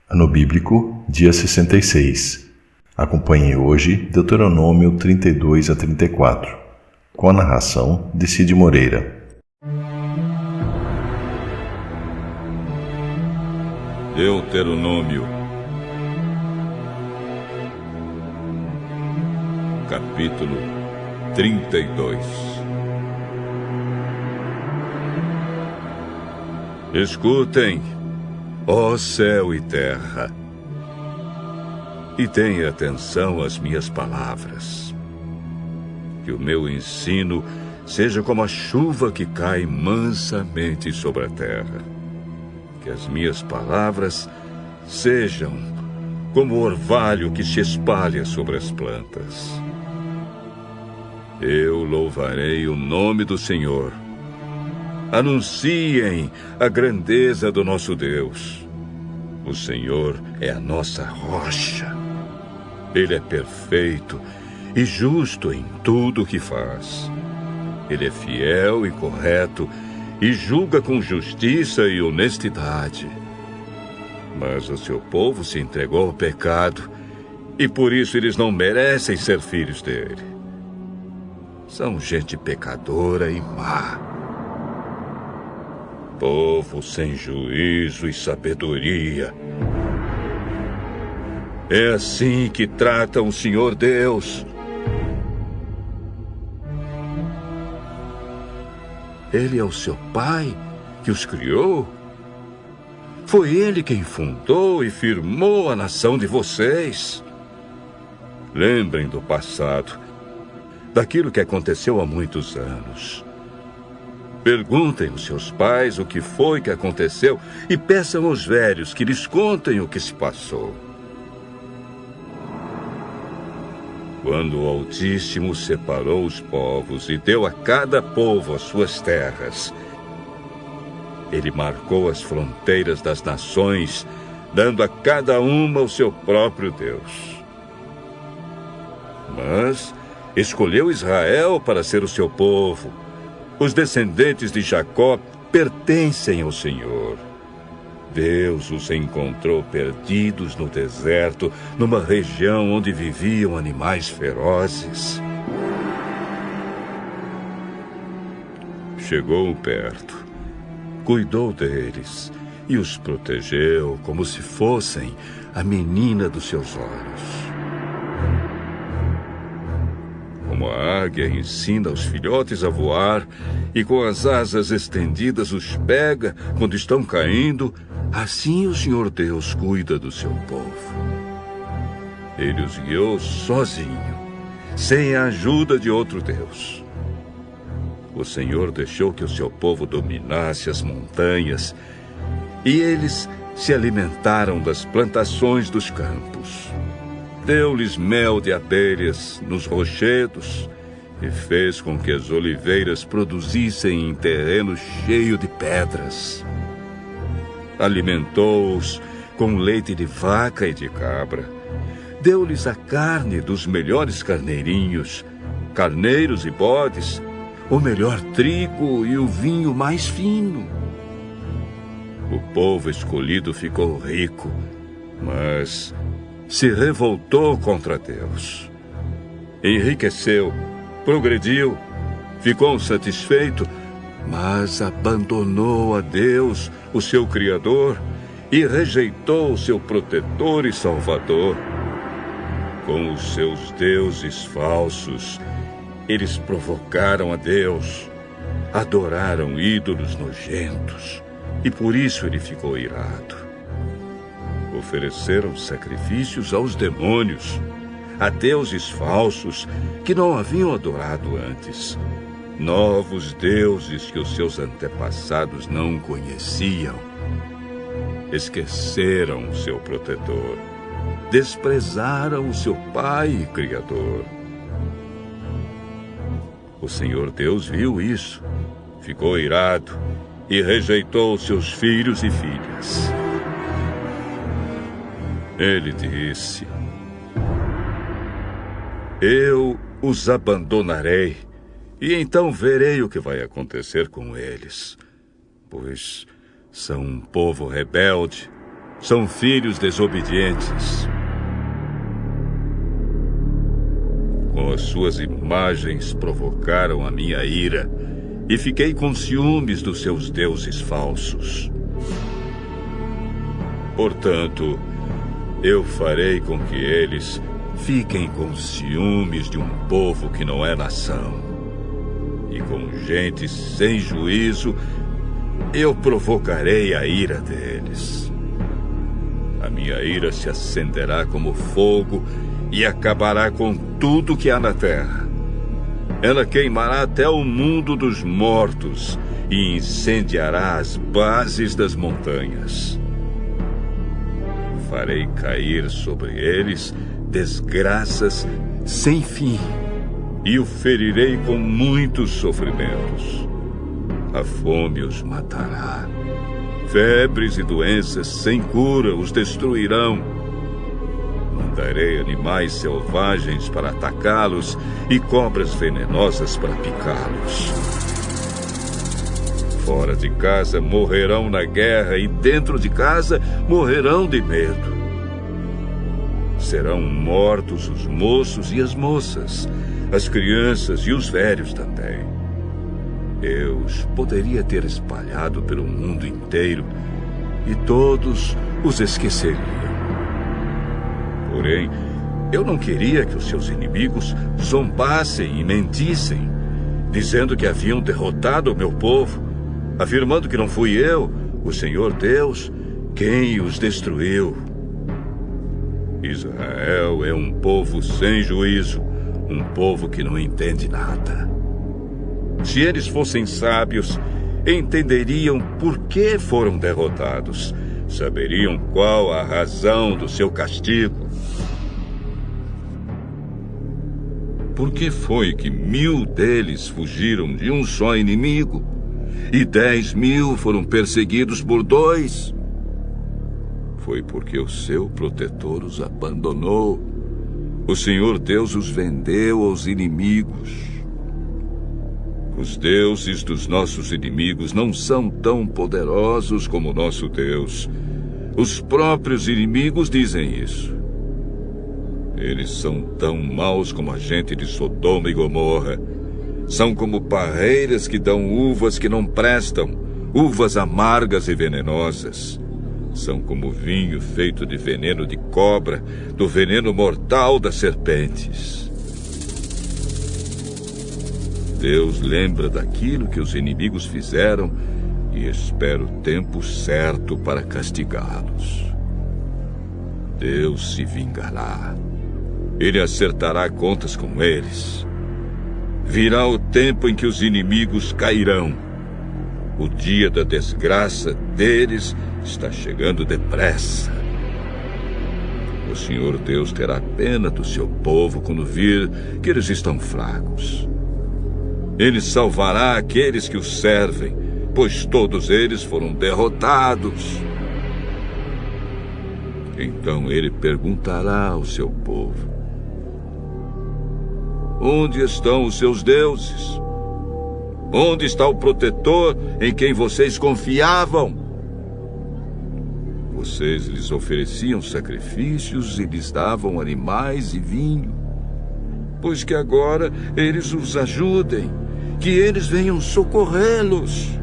Ano Bíblico, dia 66. Acompanhe hoje Deuteronômio 32 a 34, com a narração de Cid Moreira. Deuteronômio, capítulo 32. Escutem, ó céu e terra, e tenha atenção às minhas palavras. Que o meu ensino seja como a chuva que cai mansamente sobre a terra. Que as minhas palavras sejam como o orvalho que se espalha sobre as plantas. Eu louvarei o nome do Senhor. Anunciem a grandeza do nosso Deus. O Senhor é a nossa rocha. Ele é perfeito e justo em tudo o que faz. Ele é fiel e correto e julga com justiça e honestidade. Mas o seu povo se entregou ao pecado e por isso eles não merecem ser filhos dele. São gente pecadora e má. Povo sem juízo e sabedoria. É assim que tratam o Senhor Deus. Ele é o seu pai que os criou. Foi ele quem fundou e firmou a nação de vocês. Lembrem do passado, daquilo que aconteceu há muitos anos. Perguntem aos seus pais o que foi que aconteceu e peçam aos velhos que lhes contem o que se passou. Quando o Altíssimo separou os povos e deu a cada povo as suas terras, ele marcou as fronteiras das nações, dando a cada uma o seu próprio Deus. Mas escolheu Israel para ser o seu povo. Os descendentes de Jacó pertencem ao Senhor. Deus os encontrou perdidos no deserto, numa região onde viviam animais ferozes. Chegou perto, cuidou deles e os protegeu como se fossem a menina dos seus olhos. Como a águia ensina os filhotes a voar e com as asas estendidas os pega quando estão caindo, assim o Senhor Deus cuida do seu povo. Ele os guiou sozinho, sem a ajuda de outro Deus. O Senhor deixou que o seu povo dominasse as montanhas e eles se alimentaram das plantações dos campos. Deu-lhes mel de abelhas nos rochedos e fez com que as oliveiras produzissem em terreno cheio de pedras. Alimentou-os com leite de vaca e de cabra. Deu-lhes a carne dos melhores carneirinhos, carneiros e bodes, o melhor trigo e o vinho mais fino. O povo escolhido ficou rico, mas se revoltou contra Deus. Enriqueceu, progrediu, ficou satisfeito, mas abandonou a Deus, o seu Criador, e rejeitou o seu protetor e Salvador. Com os seus deuses falsos, eles provocaram a Deus, adoraram ídolos nojentos, e por isso ele ficou irado. Ofereceram sacrifícios aos demônios, a deuses falsos que não haviam adorado antes. Novos deuses que os seus antepassados não conheciam. Esqueceram o seu protetor. Desprezaram o seu pai e Criador. O Senhor Deus viu isso, ficou irado e rejeitou seus filhos e filhas. Ele disse: eu os abandonarei, e então verei o que vai acontecer com eles, pois são um povo rebelde, são filhos desobedientes. Com as suas imagens provocaram a minha ira e fiquei com ciúmes dos seus deuses falsos. Portanto, eu farei com que eles fiquem com ciúmes de um povo que não é nação. E com gente sem juízo, eu provocarei a ira deles. A minha ira se acenderá como fogo e acabará com tudo que há na terra. Ela queimará até o mundo dos mortos e incendiará as bases das montanhas. Farei cair sobre eles desgraças sem fim e o ferirei com muitos sofrimentos. A fome os matará. Febres e doenças sem cura os destruirão. Mandarei animais selvagens para atacá-los e cobras venenosas para picá-los. Fora de casa morrerão na guerra e dentro de casa morrerão de medo. Serão mortos os moços e as moças, as crianças e os velhos também. Eu os poderia ter espalhado pelo mundo inteiro e todos os esqueceriam. Porém, eu não queria que os seus inimigos zombassem e mentissem, dizendo que haviam derrotado o meu povo, afirmando que não fui eu, o Senhor Deus, quem os destruiu. Israel é um povo sem juízo, um povo que não entende nada. Se eles fossem sábios, entenderiam por que foram derrotados, saberiam qual a razão do seu castigo. Por que foi que 1000 deles fugiram de um só inimigo e 10.000 foram perseguidos por 2? Foi porque o seu protetor os abandonou. O Senhor Deus os vendeu aos inimigos. Os deuses dos nossos inimigos não são tão poderosos como o nosso Deus. Os próprios inimigos dizem isso. Eles são tão maus como a gente de Sodoma e Gomorra. São como parreiras que dão uvas que não prestam, uvas amargas e venenosas. São como vinho feito de veneno de cobra, do veneno mortal das serpentes. Deus lembra daquilo que os inimigos fizeram e espera o tempo certo para castigá-los. Deus se vingará. Ele acertará contas com eles. Virá o tempo em que os inimigos cairão. O dia da desgraça deles está chegando depressa. O Senhor Deus terá pena do seu povo quando vir que eles estão fracos. Ele salvará aqueles que o servem, pois todos eles foram derrotados. Então ele perguntará ao seu povo: onde estão os seus deuses? Onde está o protetor em quem vocês confiavam? Vocês lhes ofereciam sacrifícios e lhes davam animais e vinho. Pois que agora eles os ajudem, que eles venham socorrê-los.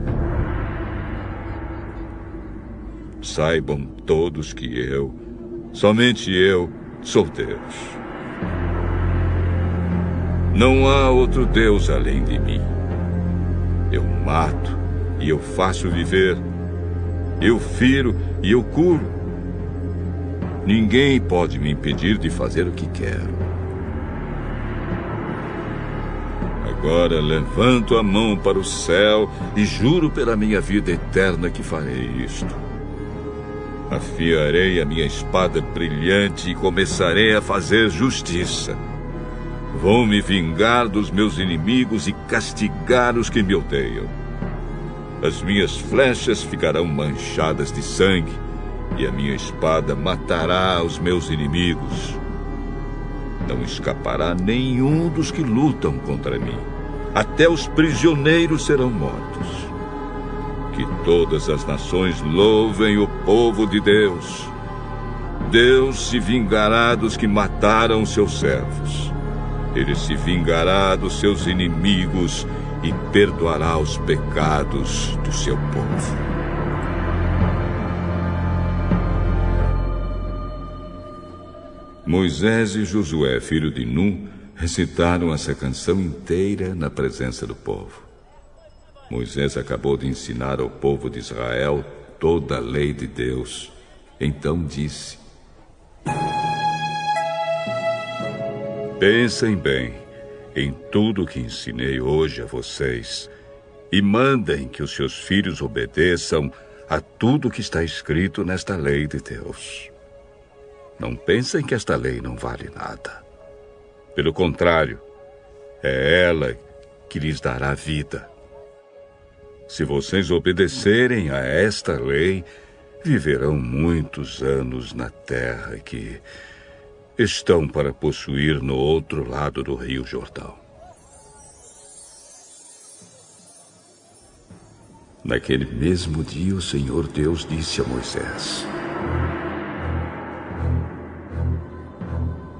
Saibam todos que eu, somente eu, sou Deus. Não há outro Deus além de mim. Eu mato e eu faço viver. Eu firo e eu curo. Ninguém pode me impedir de fazer o que quero. Agora levanto a mão para o céu e juro pela minha vida eterna que farei isto. Afiarei a minha espada brilhante e começarei a fazer justiça. Vou me vingar dos meus inimigos e castigar os que me odeiam. As minhas flechas ficarão manchadas de sangue e a minha espada matará os meus inimigos. Não escapará nenhum dos que lutam contra mim. Até os prisioneiros serão mortos. Que todas as nações louvem o povo de Deus. Deus se vingará dos que mataram seus servos. Ele se vingará dos seus inimigos e perdoará os pecados do seu povo. Moisés e Josué, filho de Nun, recitaram essa canção inteira na presença do povo. Moisés acabou de ensinar ao povo de Israel toda a lei de Deus. Então disse: Pensem bem em tudo que ensinei hoje a vocês e mandem que os seus filhos obedeçam a tudo que está escrito nesta lei de Deus. Não pensem que esta lei não vale nada. Pelo contrário, é ela que lhes dará vida. Se vocês obedecerem a esta lei, viverão muitos anos na terra que estão para possuir no outro lado do Rio Jordão. Naquele mesmo dia, o Senhor Deus disse a Moisés: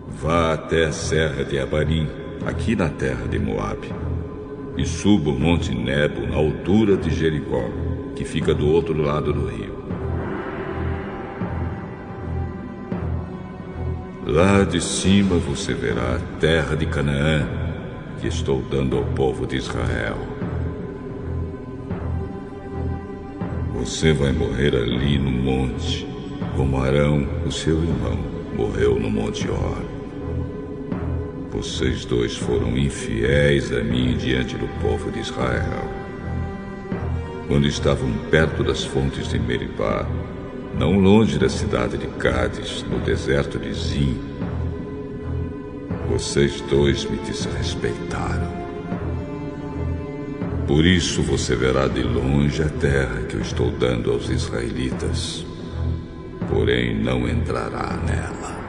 Vá até a serra de Abarim, aqui na terra de Moabe, e suba o monte Nebo na altura de Jericó, que fica do outro lado do rio. Lá de cima você verá a terra de Canaã, que estou dando ao povo de Israel. Você vai morrer ali no monte, como Arão, o seu irmão, morreu no Monte Hor. Vocês dois foram infiéis a mim diante do povo de Israel. Quando estavam perto das fontes de Meribá, não longe da cidade de Cádiz, no deserto de Zim, vocês dois me desrespeitaram. Por isso você verá de longe a terra que eu estou dando aos israelitas, porém não entrará nela.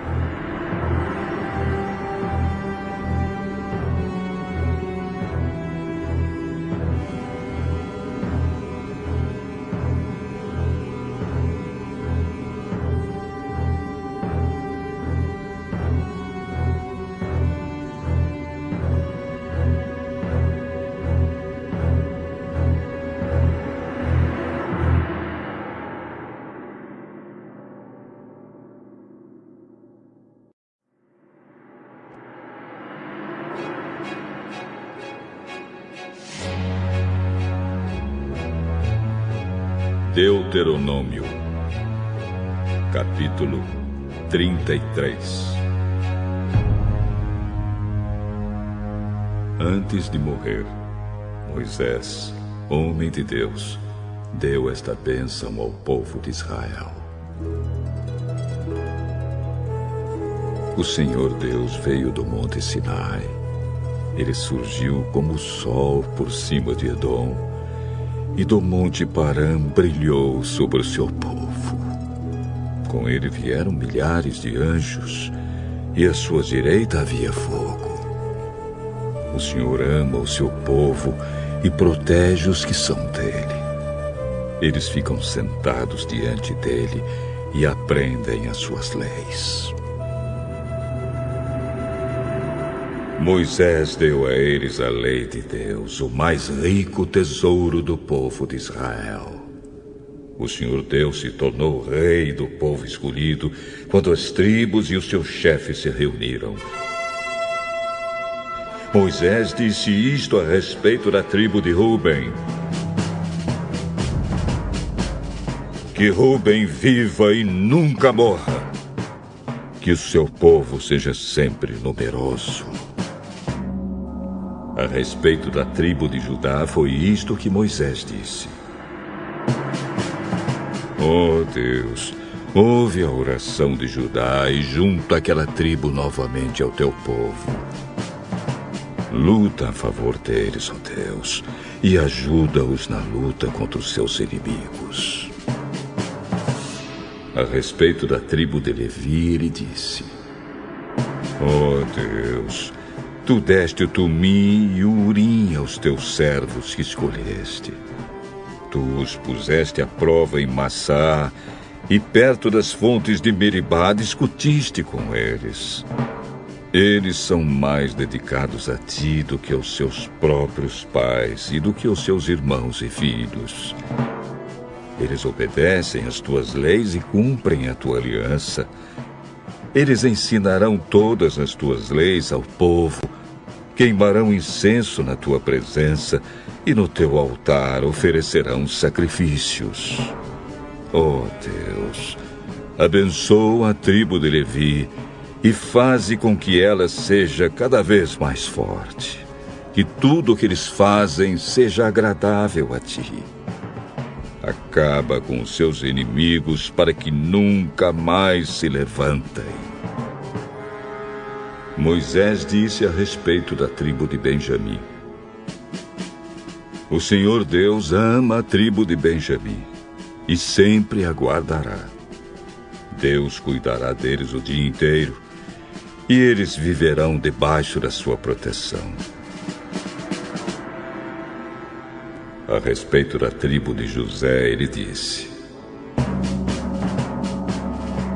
Deuteronômio, capítulo 33. Antes de morrer, Moisés, homem de Deus, deu esta bênção ao povo de Israel. O Senhor Deus veio do monte Sinai. Ele surgiu como o sol por cima de Edom, e do monte Parã brilhou sobre o seu povo. Com ele vieram milhares de anjos, e à sua direita havia fogo. O Senhor ama o seu povo e protege os que são dele. Eles ficam sentados diante dele e aprendem as suas leis. Moisés deu a eles a lei de Deus, o mais rico tesouro do povo de Israel. O Senhor Deus se tornou rei do povo escolhido quando as tribos e os seus chefes se reuniram. Moisés disse isto a respeito da tribo de Ruben: que Ruben viva e nunca morra, que o seu povo seja sempre numeroso. A respeito da tribo de Judá, foi isto que Moisés disse: Oh Deus, ouve a oração de Judá e junta aquela tribo novamente ao teu povo. Luta a favor deles, ó Deus, e ajuda-os na luta contra os seus inimigos. A respeito da tribo de Levi, ele disse: Oh Deus, tu deste o Tumim e o Urim aos teus servos que escolheste. Tu os puseste à prova em Massá e perto das fontes de Meribá discutiste com eles. Eles são mais dedicados a ti do que aos seus próprios pais e do que aos seus irmãos e filhos. Eles obedecem às tuas leis e cumprem a tua aliança. Eles ensinarão todas as tuas leis ao povo, queimarão incenso na tua presença e no teu altar oferecerão sacrifícios. Ó Deus, abençoa a tribo de Levi e faze com que ela seja cada vez mais forte. Que tudo o que eles fazem seja agradável a ti. Acaba com os seus inimigos para que nunca mais se levantem. Moisés disse a respeito da tribo de Benjamim: O Senhor Deus ama a tribo de Benjamim e sempre a guardará. Deus cuidará deles o dia inteiro e eles viverão debaixo da sua proteção. A respeito da tribo de José, ele disse: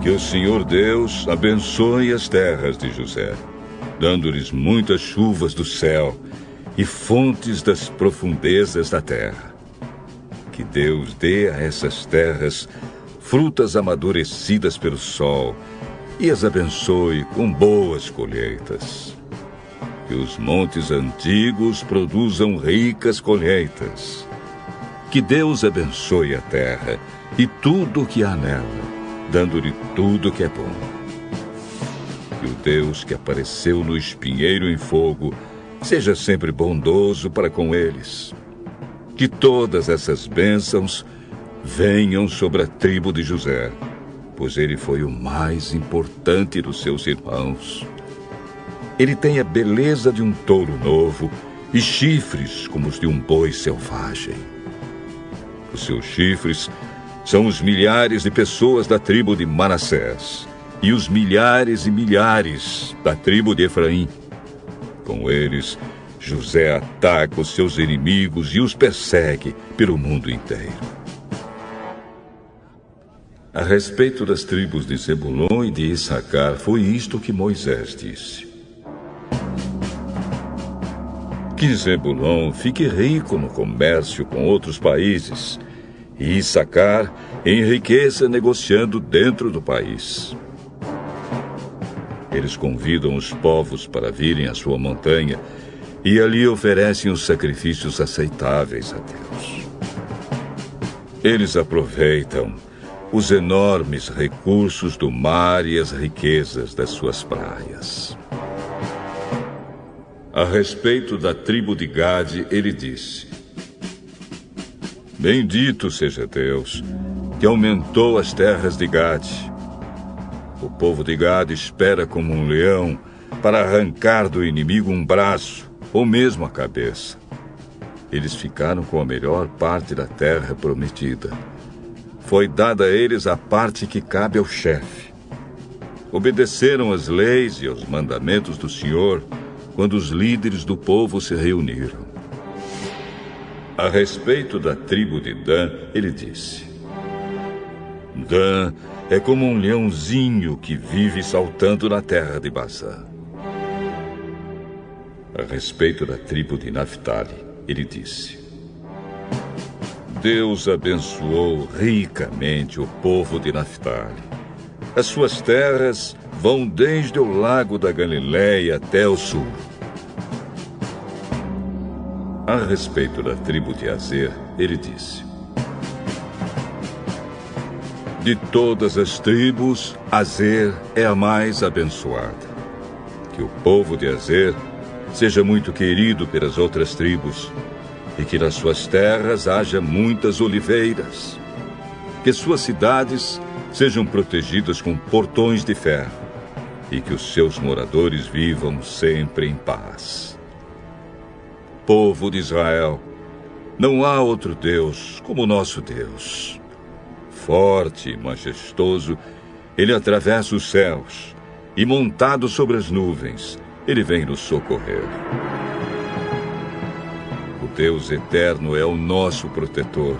Que o Senhor Deus abençoe as terras de José, dando-lhes muitas chuvas do céu e fontes das profundezas da terra. Que Deus dê a essas terras frutas amadurecidas pelo sol e as abençoe com boas colheitas. Que os montes antigos produzam ricas colheitas. Que Deus abençoe a terra e tudo o que há nela, dando-lhe tudo o que é bom. Que o Deus que apareceu no espinheiro em fogo seja sempre bondoso para com eles. Que todas essas bênçãos venham sobre a tribo de José, pois ele foi o mais importante dos seus irmãos. Ele tem a beleza de um touro novo e chifres como os de um boi selvagem. Os seus chifres são os milhares de pessoas da tribo de Manassés e os milhares e milhares da tribo de Efraim. Com eles, José ataca os seus inimigos e os persegue pelo mundo inteiro. A respeito das tribos de Zebulon e de Issacar, foi isto que Moisés disse: Que Zebulon fique rico no comércio com outros países, e Issacar enriqueça negociando dentro do país. Eles convidam os povos para virem à sua montanha e ali oferecem os sacrifícios aceitáveis a Deus. Eles aproveitam os enormes recursos do mar e as riquezas das suas praias. A respeito da tribo de Gade, ele disse: Bendito seja Deus, que aumentou as terras de Gade. O povo de Gade espera como um leão para arrancar do inimigo um braço ou mesmo a cabeça. Eles ficaram com a melhor parte da terra prometida. Foi dada a eles a parte que cabe ao chefe. Obedeceram às leis e aos mandamentos do Senhor quando os líderes do povo se reuniram. A respeito da tribo de Dan, ele disse: Dan é como um leãozinho que vive saltando na terra de Bazã. A respeito da tribo de Naftali, ele disse: Deus abençoou ricamente o povo de Naftali. As suas terras vão desde o lago da Galileia até o sul. A respeito da tribo de Azer, ele disse: De todas as tribos, Azer é a mais abençoada. Que o povo de Azer seja muito querido pelas outras tribos, e que nas suas terras haja muitas oliveiras. Que suas cidades sejam protegidas com portões de ferro, e que os seus moradores vivam sempre em paz. Povo de Israel, não há outro Deus como o nosso Deus. Forte e majestoso, ele atravessa os céus, e montado sobre as nuvens, ele vem nos socorrer. O Deus eterno é o nosso protetor.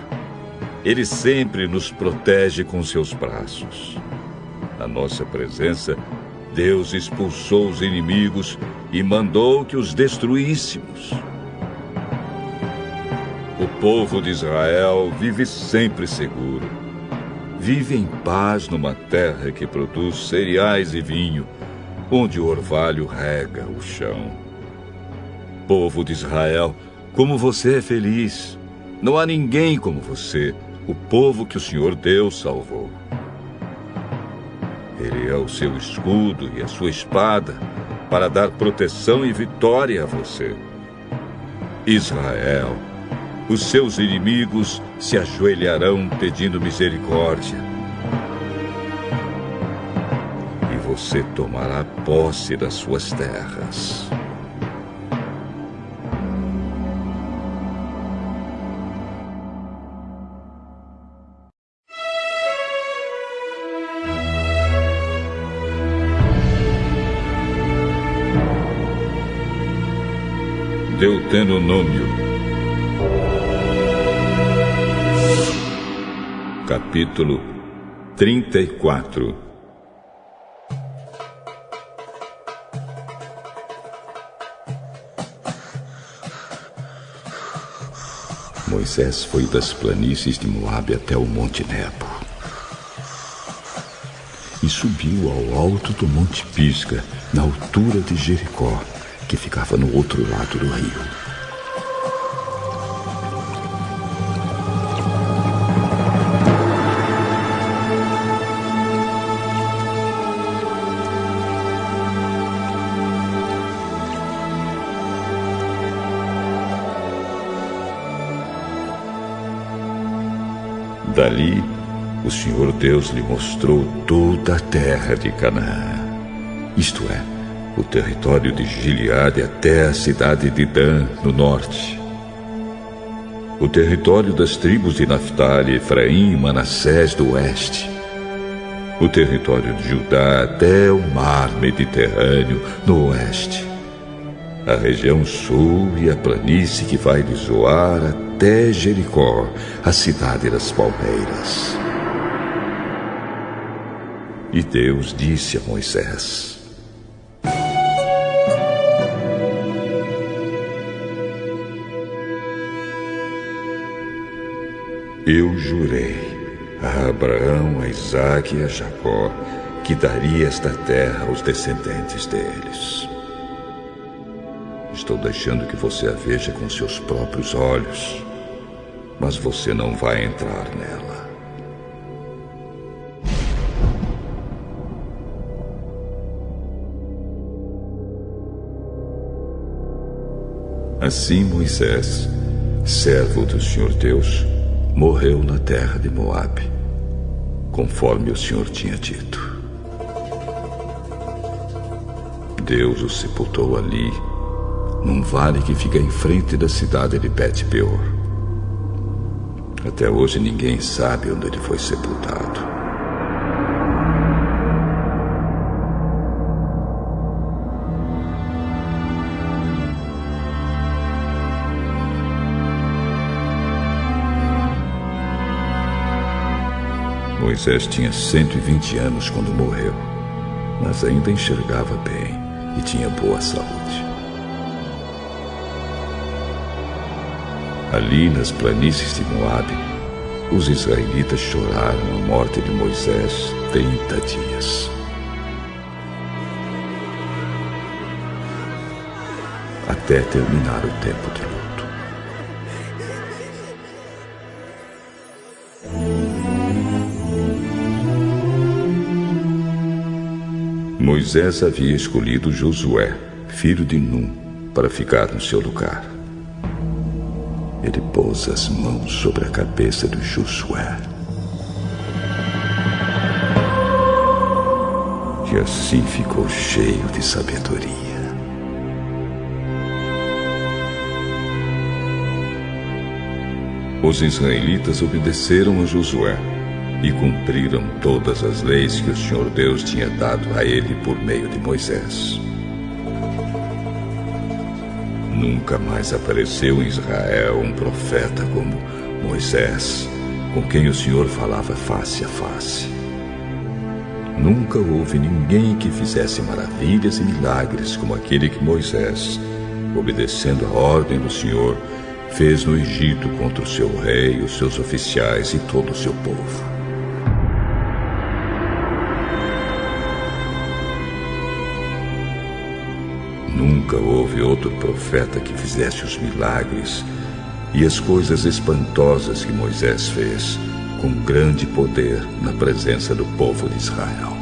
Ele sempre nos protege com seus braços. Na nossa presença, Deus expulsou os inimigos e mandou que os destruíssemos. O povo de Israel vive sempre seguro. Vive em paz numa terra que produz cereais e vinho, onde o orvalho rega o chão. Povo de Israel, como você é feliz! Não há ninguém como você, o povo que o Senhor Deus salvou. Ele é o seu escudo e a sua espada para dar proteção e vitória a você. Israel, os seus inimigos se ajoelharão pedindo misericórdia. E você tomará posse das suas terras. Deuteronômio, capítulo 34. Moisés foi das planícies de Moabe até o Monte Nebo e subiu ao alto do Monte Pisga, na altura de Jericó, que ficava no outro lado do rio. Dali, o Senhor Deus lhe mostrou toda a terra de Canaã, isto é, o território de Gileade até a cidade de Dan, no norte. O território das tribos de Naftali, Efraim e Manassés, do oeste. O território de Judá até o mar Mediterrâneo, no oeste. A região sul e a planície que vai de Zoar até Jericó, a cidade das palmeiras. E Deus disse a Moisés: Eu jurei a Abraão, a Isaque e a Jacó que daria esta terra aos descendentes deles. Estou deixando que você a veja com seus próprios olhos, mas você não vai entrar nela. Assim Moisés, servo do Senhor Deus, morreu na terra de Moabe, conforme o Senhor tinha dito. Deus o sepultou ali, num vale que fica em frente da cidade de Bet-peor. Até hoje ninguém sabe onde ele foi sepultado. Moisés tinha 120 anos quando morreu, mas ainda enxergava bem e tinha boa saúde. Ali nas planícies de Moabe, os israelitas choraram a morte de Moisés 30 dias. Até terminar o tempo de luto. Moisés havia escolhido Josué, filho de Num, para ficar no seu lugar. Ele pôs as mãos sobre a cabeça de Josué. E assim ficou cheio de sabedoria. Os israelitas obedeceram a Josué e cumpriram todas as leis que o Senhor Deus tinha dado a ele por meio de Moisés. Nunca mais apareceu em Israel um profeta como Moisés, com quem o Senhor falava face a face. Nunca houve ninguém que fizesse maravilhas e milagres como aquele que Moisés, obedecendo a ordem do Senhor, fez no Egito contra o seu rei, os seus oficiais e todo o seu povo. Nunca houve outro profeta que fizesse os milagres e as coisas espantosas que Moisés fez, com grande poder na presença do povo de Israel.